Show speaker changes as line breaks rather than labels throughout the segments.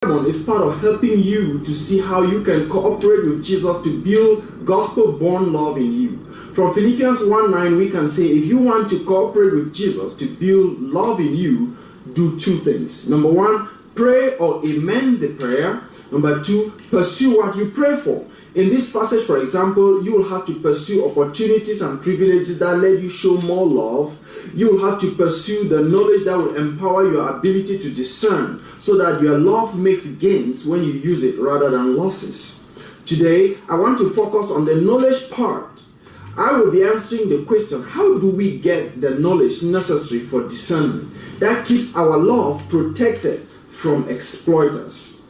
sermon is part of helping you to see how you can cooperate with Jesus to build gospel-born love in you. From Philippians 1:9, we can say, if you want to cooperate with Jesus to build love in you, do two things. Number one, pray or amend the prayer. Number two, pursue what you pray for. In this passage, for example, you will have to pursue opportunities and privileges that let you show more love. You will have to pursue the knowledge that will empower your ability to discern so that your love makes gains when you use it rather than losses. Today, I want to focus on the knowledge part. I will be answering the question, how do we get the knowledge necessary for discernment that keeps our love protected from exploiters?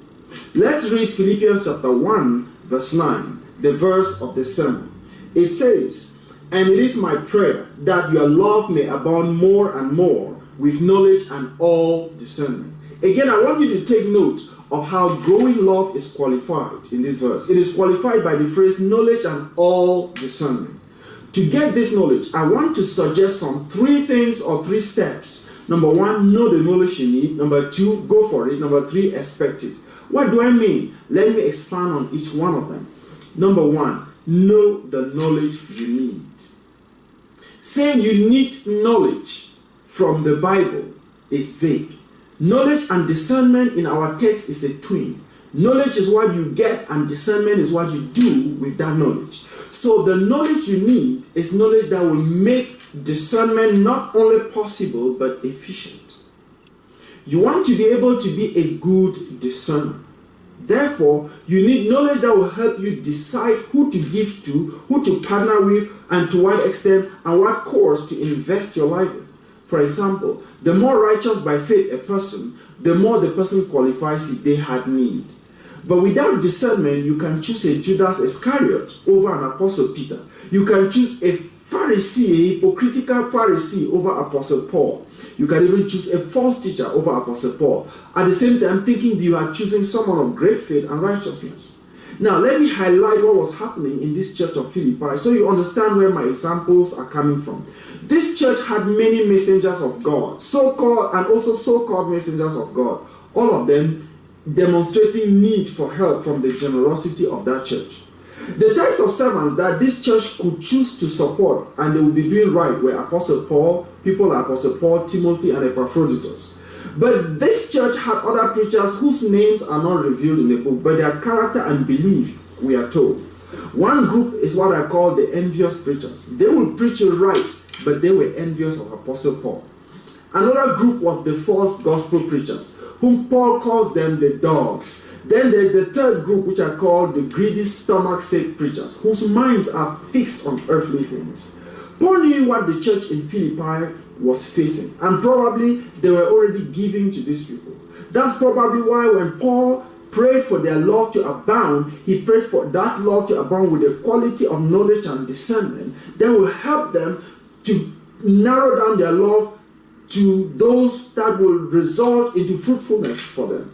Let's read Philippians chapter 1, verse 9, the verse of the sermon. It says, "And it is my prayer that your love may abound more and more with knowledge and all discernment." Again, I want you to take note of how growing love is qualified in this verse. It is qualified by the phrase knowledge and all discernment. To get this knowledge, I want to suggest some three things or three steps. Number one, know the knowledge you need. Number two, go for it. Number three, expect it. What do I mean? Let me expand on each one of them. Number one, know the knowledge you need. Saying you need knowledge from the Bible is vague. Knowledge and discernment in our text is a twin. Knowledge is what you get and discernment is what you do with that knowledge. So the knowledge you need is knowledge that will make discernment not only possible but efficient. You want to be able to be a good discerner. Therefore, you need knowledge that will help you decide who to give to, who to partner with, and to what extent and what course to invest your life in. For example, the more righteous by faith a person, the more the person qualifies if they had need. But without discernment, you can choose a Judas Iscariot over an Apostle Peter. You can choose a Pharisee, a hypocritical Pharisee over Apostle Paul. You can even choose a false teacher over Apostle Paul. At the same time, thinking that you are choosing someone of great faith and righteousness. Now, let me highlight what was happening in this church of Philippi so you understand where my examples are coming from. This church had many messengers of God, so-called and also so-called messengers of God, all of them demonstrating need for help from the generosity of that church. The types of servants that this church could choose to support and they would be doing right were Apostle Paul, people like Apostle Paul, Timothy, and Epaphroditus. But this church had other preachers whose names are not revealed in the book, but their character and belief we are told. One group is what I call the envious preachers. They will preach it right, but they were envious of Apostle Paul. Another group was the false gospel preachers, whom Paul calls them the dogs. Then there's the third group, which are called the greedy stomach-sick preachers, whose minds are fixed on earthly things. Paul knew what the church in Philippi was facing, and probably they were already giving to these people. That's probably why when Paul prayed for their love to abound, he prayed for that love to abound with a quality of knowledge and discernment that will help them to narrow down their love to those that will result into fruitfulness for them.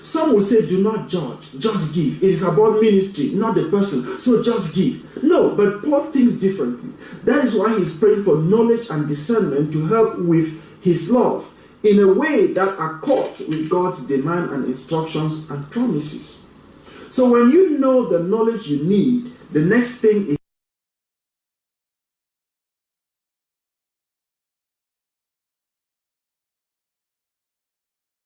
Some will say, do not judge, just give. It is about ministry, not the person, so just give. No, but Paul thinks differently. That is why he's praying for knowledge and discernment to help with his love in a way that accords with God's demand and instructions and promises. So when you know the knowledge you need, the next thing